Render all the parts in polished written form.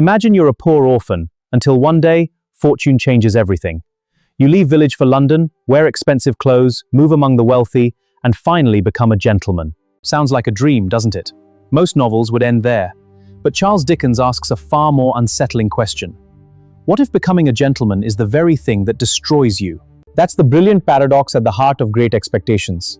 Imagine you're a poor orphan, until one day, fortune changes everything. You leave village for London, wear expensive clothes, move among the wealthy, and finally become a gentleman. Sounds like a dream, doesn't it? Most novels would end there. But Charles Dickens asks a far more unsettling question. What if becoming a gentleman is the very thing that destroys you? That's the brilliant paradox at the heart of Great Expectations.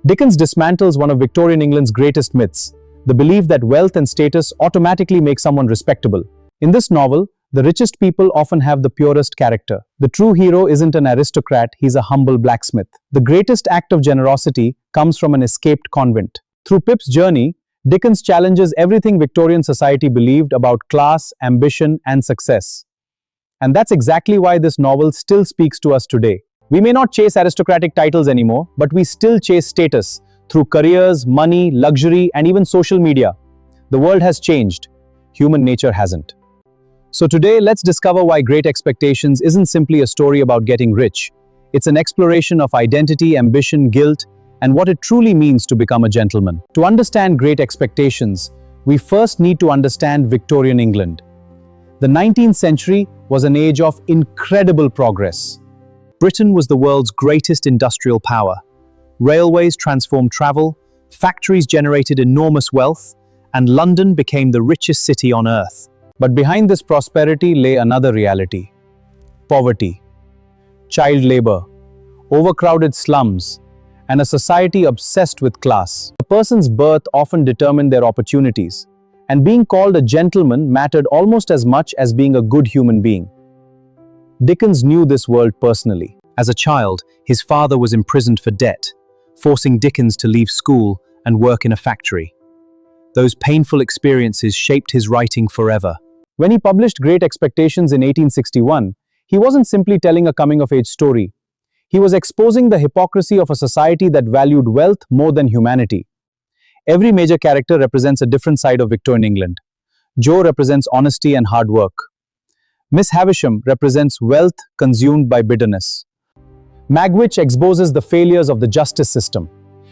Dickens dismantles one of Victorian England's greatest myths, the belief that wealth and status automatically make someone respectable. In this novel, the richest people often have the purest character. The true hero isn't an aristocrat, he's a humble blacksmith. The greatest act of generosity comes from an escaped convent. Through Pip's journey, Dickens challenges everything Victorian society believed about class, ambition, and success. And that's exactly why this novel still speaks to us today. We may not chase aristocratic titles anymore, but we still chase status through careers, money, luxury, and even social media. The world has changed. Human nature hasn't. So today, let's discover why Great Expectations isn't simply a story about getting rich. It's an exploration of identity, ambition, guilt, and what it truly means to become a gentleman. To understand Great Expectations, we first need to understand Victorian England. The 19th century was an age of incredible progress. Britain was the world's greatest industrial power. Railways transformed travel, factories generated enormous wealth, and London became the richest city on earth. But behind this prosperity lay another reality: poverty, child labor, overcrowded slums, and a society obsessed with class. A person's birth often determined their opportunities, and being called a gentleman mattered almost as much as being a good human being. Dickens knew this world personally. As a child, his father was imprisoned for debt, forcing Dickens to leave school and work in a factory. Those painful experiences shaped his writing forever. When he published Great Expectations in 1861, he wasn't simply telling a coming-of-age story. He was exposing the hypocrisy of a society that valued wealth more than humanity. Every major character represents a different side of Victorian England. Joe represents honesty and hard work. Miss Havisham represents wealth consumed by bitterness. Magwitch exposes the failures of the justice system.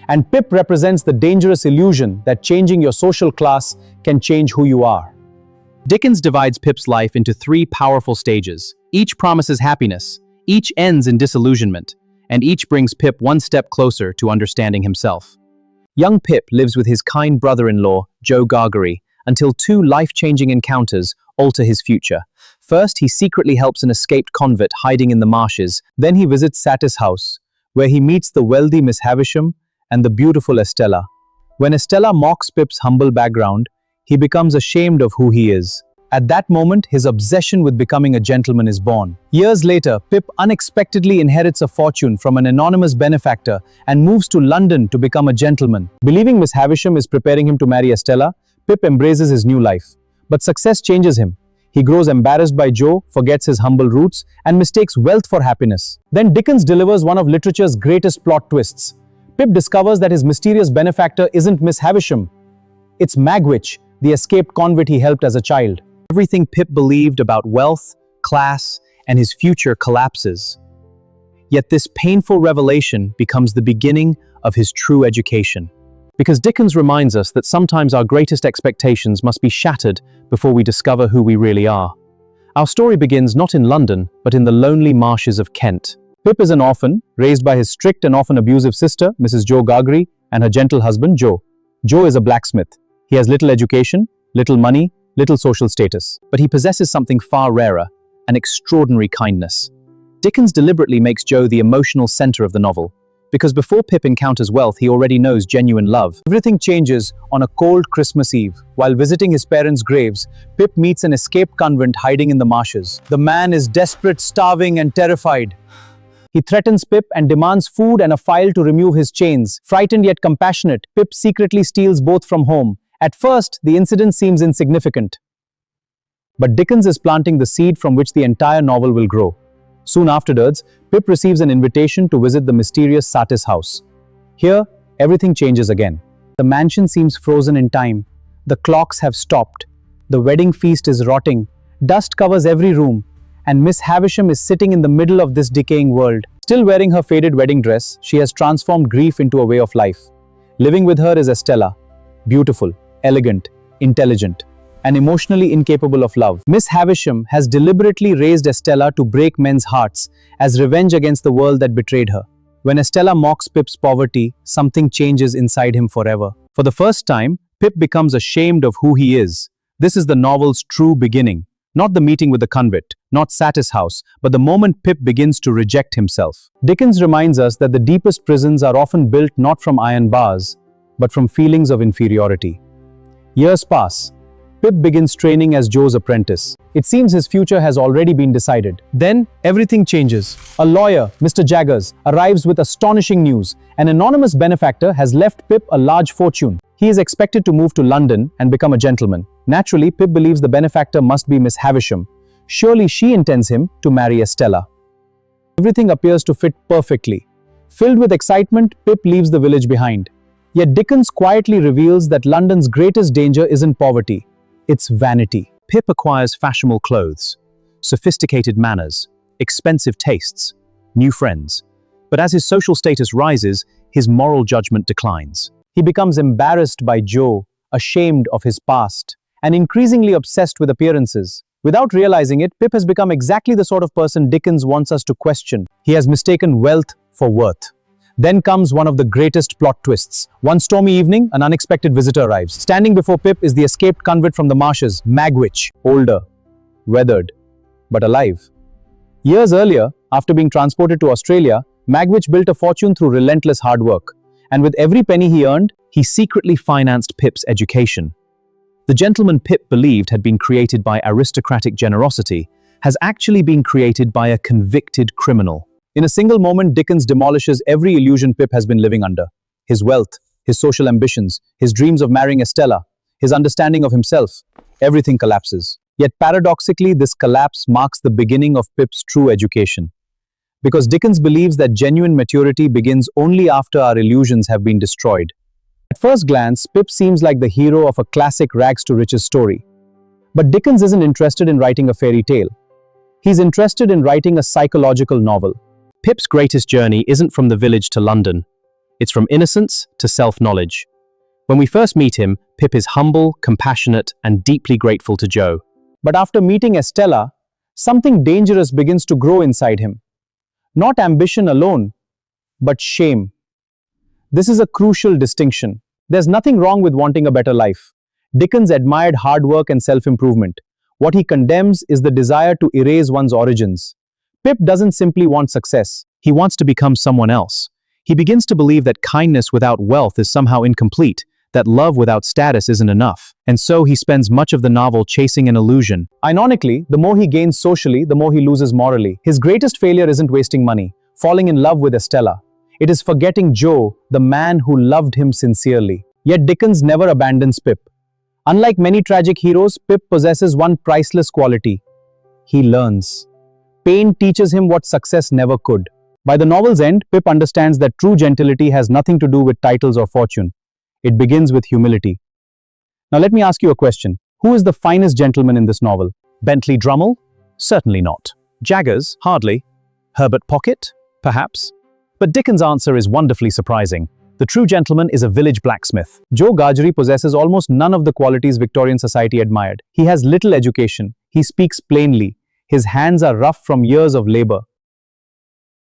And Pip represents the dangerous illusion that changing your social class can change who you are. Dickens divides Pip's life into three powerful stages. Each promises happiness, each ends in disillusionment, and each brings Pip one step closer to understanding himself. Young Pip lives with his kind brother-in-law, Joe Gargery, until two life-changing encounters alter his future. First, he secretly helps an escaped convict hiding in the marshes. Then he visits Satis' house, where he meets the wealthy Miss Havisham and the beautiful Estella. When Estella mocks Pip's humble background, he becomes ashamed of who he is. At that moment, his obsession with becoming a gentleman is born. Years later, Pip unexpectedly inherits a fortune from an anonymous benefactor and moves to London to become a gentleman. Believing Miss Havisham is preparing him to marry Estella, Pip embraces his new life. But success changes him. He grows embarrassed by Joe, forgets his humble roots, and mistakes wealth for happiness. Then Dickens delivers one of literature's greatest plot twists. Pip discovers that his mysterious benefactor isn't Miss Havisham. It's Magwitch, the escaped convict he helped as a child. Everything Pip believed about wealth, class, and his future collapses. Yet this painful revelation becomes the beginning of his true education. Because Dickens reminds us that sometimes our greatest expectations must be shattered before we discover who we really are. Our story begins not in London, but in the lonely marshes of Kent. Pip is an orphan, raised by his strict and often abusive sister, Mrs. Joe Gargery, and her gentle husband, Joe. Joe is a blacksmith. He has little education, little money, little social status, but he possesses something far rarer, an extraordinary kindness. Dickens deliberately makes Joe the emotional center of the novel, because before Pip encounters wealth, he already knows genuine love. Everything changes on a cold Christmas Eve. While visiting his parents' graves, Pip meets an escaped convict hiding in the marshes. The man is desperate, starving, and terrified. He threatens Pip and demands food and a file to remove his chains. Frightened yet compassionate, Pip secretly steals both from home. At first, the incident seems insignificant. But Dickens is planting the seed from which the entire novel will grow. Soon afterwards, Pip receives an invitation to visit the mysterious Satis house. Here, everything changes again. The mansion seems frozen in time. The clocks have stopped. The wedding feast is rotting. Dust covers every room. And Miss Havisham is sitting in the middle of this decaying world. Still wearing her faded wedding dress, she has transformed grief into a way of life. Living with her is Estella, beautiful, elegant, intelligent. and emotionally incapable of love. Miss Havisham has deliberately raised Estella to break men's hearts as revenge against the world that betrayed her. When Estella mocks Pip's poverty, something changes inside him forever. For the first time, Pip becomes ashamed of who he is. This is the novel's true beginning. Not the meeting with the convict, not Satis house, but the moment Pip begins to reject himself. Dickens reminds us that the deepest prisons are often built not from iron bars, but from feelings of inferiority. Years pass. Pip begins training as Joe's apprentice. It seems his future has already been decided. Then, everything changes. A lawyer, Mr. Jaggers, arrives with astonishing news. An anonymous benefactor has left Pip a large fortune. He is expected to move to London and become a gentleman. Naturally, Pip believes the benefactor must be Miss Havisham. Surely she intends him to marry Estella. Everything appears to fit perfectly. Filled with excitement, Pip leaves the village behind. Yet Dickens quietly reveals that London's greatest danger isn't poverty. It's vanity. Pip acquires fashionable clothes, sophisticated manners, expensive tastes, new friends. But as his social status rises, his moral judgment declines. He becomes embarrassed by Joe, ashamed of his past, and increasingly obsessed with appearances. Without realizing it, Pip has become exactly the sort of person Dickens wants us to question. He has mistaken wealth for worth. Then comes one of the greatest plot twists. One stormy evening, an unexpected visitor arrives. Standing before Pip is the escaped convict from the marshes, Magwitch, older, weathered, but alive. Years earlier, after being transported to Australia, Magwitch built a fortune through relentless hard work. And with every penny he earned, he secretly financed Pip's education. The gentleman Pip believed had been created by aristocratic generosity has actually been created by a convicted criminal. In a single moment, Dickens demolishes every illusion Pip has been living under. His wealth, his social ambitions, his dreams of marrying Estella, his understanding of himself, everything collapses. Yet paradoxically, this collapse marks the beginning of Pip's true education. Because Dickens believes that genuine maturity begins only after our illusions have been destroyed. At first glance, Pip seems like the hero of a classic rags-to-riches story. But Dickens isn't interested in writing a fairy tale. He's interested in writing a psychological novel. Pip's greatest journey isn't from the village to London. It's from innocence to self-knowledge. When we first meet him, Pip is humble, compassionate, and deeply grateful to Joe. But after meeting Estella, something dangerous begins to grow inside him. Not ambition alone, but shame. This is a crucial distinction. There's nothing wrong with wanting a better life. Dickens admired hard work and self-improvement. What he condemns is the desire to erase one's origins. Pip doesn't simply want success. He wants to become someone else. He begins to believe that kindness without wealth is somehow incomplete, that love without status isn't enough. And so he spends much of the novel chasing an illusion. Ironically, the more he gains socially, the more he loses morally. His greatest failure isn't wasting money, falling in love with Estella. It is forgetting Joe, the man who loved him sincerely. Yet Dickens never abandons Pip. Unlike many tragic heroes, Pip possesses one priceless quality. He learns. Pain teaches him what success never could. By the novel's end, Pip understands that true gentility has nothing to do with titles or fortune. It begins with humility. Now let me ask you a question. Who is the finest gentleman in this novel? Bentley Drummle? Certainly not. Jaggers? Hardly. Herbert Pocket? Perhaps. But Dickens' answer is wonderfully surprising. The true gentleman is a village blacksmith. Joe Gargery possesses almost none of the qualities Victorian society admired. He has little education. He speaks plainly. His hands are rough from years of labor.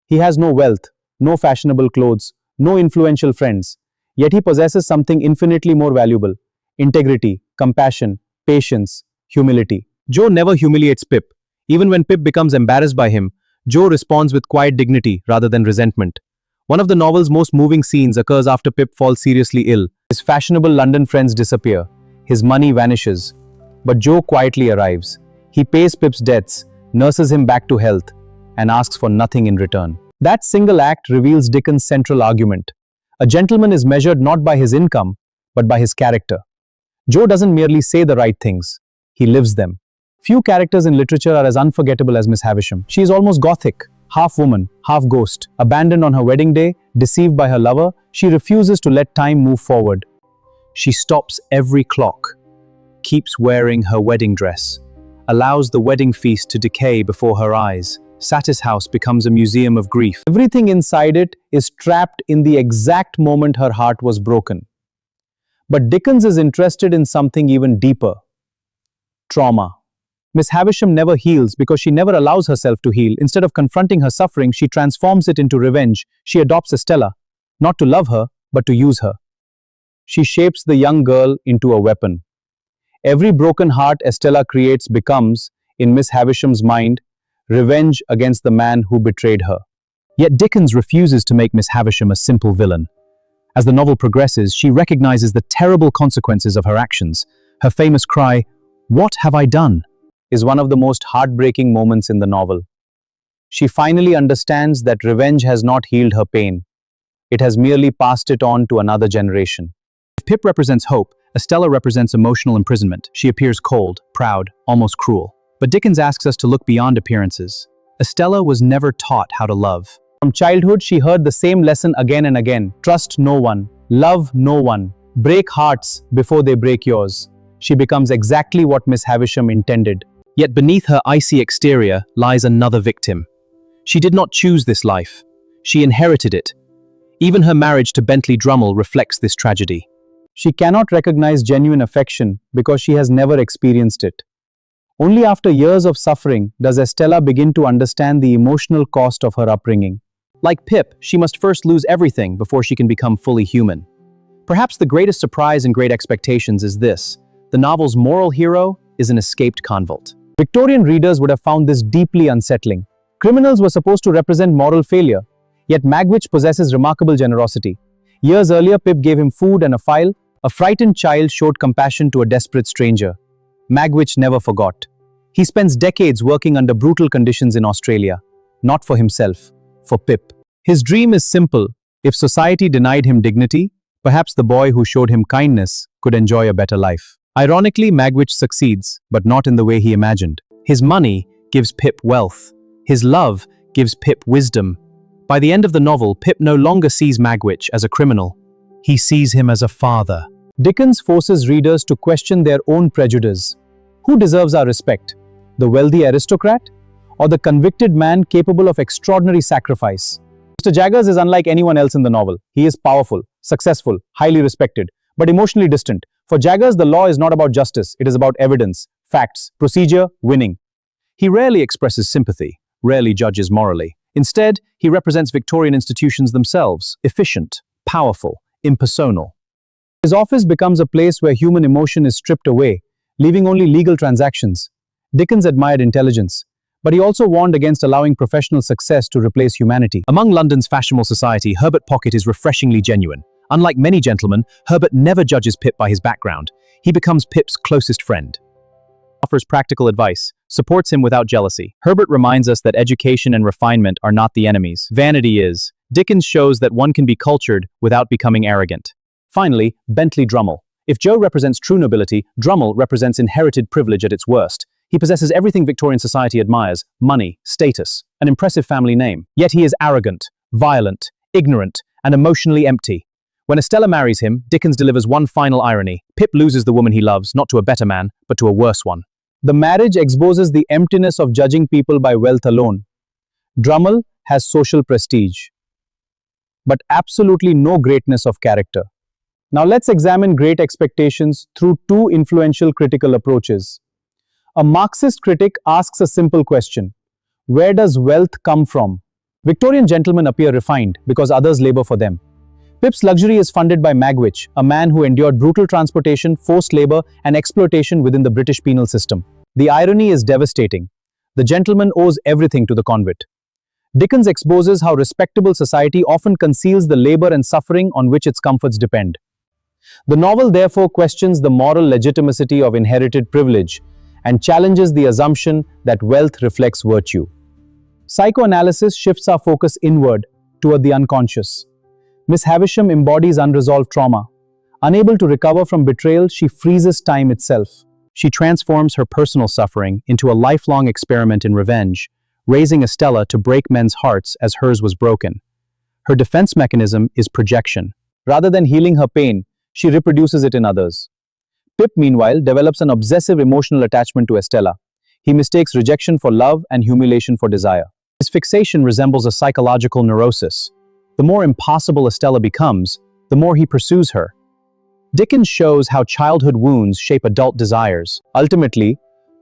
He has no wealth, no fashionable clothes, no influential friends. Yet he possesses something infinitely more valuable: integrity, compassion, patience, humility. Joe never humiliates Pip. Even when Pip becomes embarrassed by him, Joe responds with quiet dignity rather than resentment. One of the novel's most moving scenes occurs after Pip falls seriously ill. His fashionable London friends disappear. His money vanishes. But Joe quietly arrives. He pays Pip's debts, nurses him back to health, and asks for nothing in return. That single act reveals Dickens' central argument. A gentleman is measured not by his income, but by his character. Joe doesn't merely say the right things, he lives them. Few characters in literature are as unforgettable as Miss Havisham. She is almost gothic, half woman, half ghost. Abandoned on her wedding day, deceived by her lover, she refuses to let time move forward. She stops every clock, keeps wearing her wedding dress, allows the wedding feast to decay before her eyes. Satis house becomes a museum of grief. Everything inside it is trapped in the exact moment her heart was broken. But Dickens is interested in something even deeper: Trauma. Miss Havisham never heals because she never allows herself to heal. Instead of confronting her suffering, she transforms it into revenge. She adopts Estella, not to love her, but to use her. She shapes the young girl into a weapon. Every broken heart Estella creates becomes, in Miss Havisham's mind, revenge against the man who betrayed her. Yet Dickens refuses to make Miss Havisham a simple villain. As the novel progresses, she recognizes the terrible consequences of her actions. Her famous cry, "What have I done?" is one of the most heartbreaking moments in the novel. She finally understands that revenge has not healed her pain. It has merely passed it on to another generation. If Pip represents hope, Estella represents emotional imprisonment. She appears cold, proud, almost cruel. But Dickens asks us to look beyond appearances. Estella was never taught how to love. From childhood, she heard the same lesson again and again. Trust no one. Love no one. Break hearts before they break yours. She becomes exactly what Miss Havisham intended. Yet beneath her icy exterior lies another victim. She did not choose this life. She inherited it. Even her marriage to Bentley Drummle reflects this tragedy. She cannot recognize genuine affection because she has never experienced it. Only after years of suffering does Estella begin to understand the emotional cost of her upbringing. Like Pip, she must first lose everything before she can become fully human. Perhaps the greatest surprise in Great Expectations is this: the novel's moral hero is an escaped convict. Victorian readers would have found this deeply unsettling. Criminals were supposed to represent moral failure, yet Magwitch possesses remarkable generosity. Years earlier, Pip gave him food and a file. A frightened child showed compassion to a desperate stranger. Magwitch never forgot. He spends decades working under brutal conditions in Australia, not for himself, for Pip. His dream is simple. If society denied him dignity, perhaps the boy who showed him kindness could enjoy a better life. Ironically, Magwitch succeeds, but not in the way he imagined. His money gives Pip wealth. His love gives Pip wisdom. By the end of the novel, Pip no longer sees Magwitch as a criminal. He sees him as a father. Dickens forces readers to question their own prejudice. Who deserves our respect? The wealthy aristocrat? Or the convicted man capable of extraordinary sacrifice? Mr. Jaggers is unlike anyone else in the novel. He is powerful, successful, highly respected, but emotionally distant. For Jaggers, the law is not about justice. It is about evidence, facts, procedure, winning. He rarely expresses sympathy, rarely judges morally. Instead, he represents Victorian institutions themselves, efficient, powerful, impersonal. His office becomes a place where human emotion is stripped away, leaving only legal transactions. Dickens admired intelligence, but he also warned against allowing professional success to replace humanity. Among London's fashionable society, Herbert Pocket is refreshingly genuine. Unlike many gentlemen, Herbert never judges Pip by his background. He becomes Pip's closest friend. Offers practical advice, supports him without jealousy. Herbert reminds us that education and refinement are not the enemies. Vanity is. Dickens shows that one can be cultured without becoming arrogant. Finally, Bentley Drummle. If Joe represents true nobility, Drummle represents inherited privilege at its worst. He possesses everything Victorian society admires: money, status, an impressive family name. Yet he is arrogant, violent, ignorant, and emotionally empty. When Estella marries him, Dickens delivers one final irony. Pip loses the woman he loves, not to a better man, but to a worse one. The marriage exposes the emptiness of judging people by wealth alone. Drummle has social prestige, but absolutely no greatness of character. Now let's examine Great Expectations through two influential critical approaches. A Marxist critic asks a simple question: where does wealth come from? Victorian gentlemen appear refined because others labor for them. Pip's luxury is funded by Magwitch, a man who endured brutal transportation, forced labor, and exploitation within the British penal system. The irony is devastating. The gentleman owes everything to the convict. Dickens exposes how respectable society often conceals the labor and suffering on which its comforts depend. The novel therefore questions the moral legitimacy of inherited privilege and challenges the assumption that wealth reflects virtue. Psychoanalysis shifts our focus inward toward the unconscious. Miss Havisham embodies unresolved trauma. Unable to recover from betrayal, she freezes time itself. She transforms her personal suffering into a lifelong experiment in revenge, raising Estella to break men's hearts as hers was broken. Her defense mechanism is projection. Rather than healing her pain, she reproduces it in others. Pip, meanwhile, develops an obsessive emotional attachment to Estella. He mistakes rejection for love and humiliation for desire. His fixation resembles a psychological neurosis. The more impossible Estella becomes, the more he pursues her. Dickens shows how childhood wounds shape adult desires. Ultimately,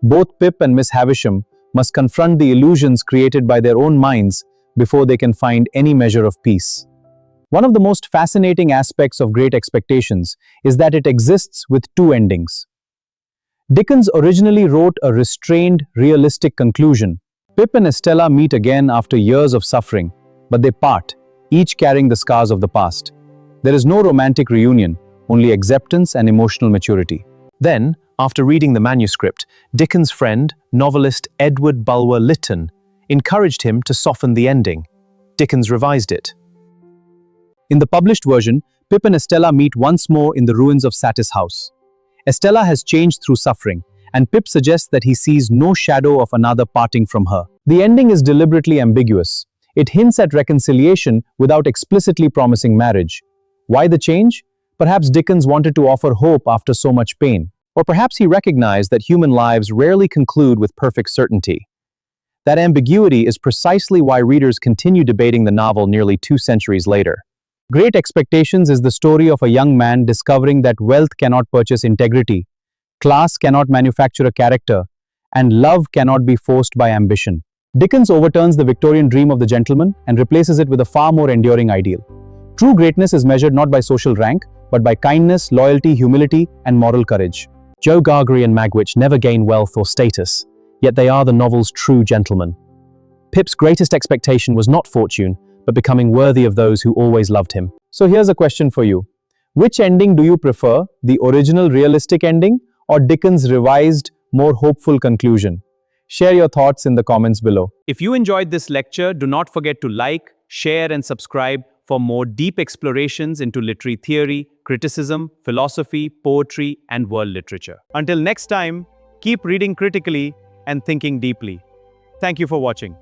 Both Pip and Miss Havisham must confront the illusions created by their own minds before they can find any measure of peace. One of the most fascinating aspects of Great Expectations is that it exists with two endings. Dickens originally wrote a restrained, realistic conclusion. Pip and Estella meet again after years of suffering, but they part, each carrying the scars of the past. There is no romantic reunion, only acceptance and emotional maturity. Then, after reading the manuscript, Dickens' friend, novelist Edward Bulwer Lytton, encouraged him to soften the ending. Dickens revised it. In the published version, Pip and Estella meet once more in the ruins of Satis House. Estella has changed through suffering, and Pip suggests that he sees no shadow of another parting from her. The ending is deliberately ambiguous. It hints at reconciliation without explicitly promising marriage. Why the change? Perhaps Dickens wanted to offer hope after so much pain. Or perhaps he recognized that human lives rarely conclude with perfect certainty. That ambiguity is precisely why readers continue debating the novel nearly 2 centuries later. Great Expectations is the story of a young man discovering that wealth cannot purchase integrity, class cannot manufacture a character, and love cannot be forced by ambition. Dickens overturns the Victorian dream of the gentleman and replaces it with a far more enduring ideal. True greatness is measured not by social rank, but by kindness, loyalty, humility, and moral courage. Joe Gargery and Magwitch never gain wealth or status, yet they are the novel's true gentlemen. Pip's greatest expectation was not fortune, but becoming worthy of those who always loved him. So here's a question for you. Which ending do you prefer, the original realistic ending or Dickens' revised, more hopeful conclusion? Share your thoughts in the comments below. If you enjoyed this lecture, do not forget to like, share and subscribe for more deep explorations into literary theory, criticism, philosophy, poetry and world literature. Until next time, keep reading critically and thinking deeply. Thank you for watching.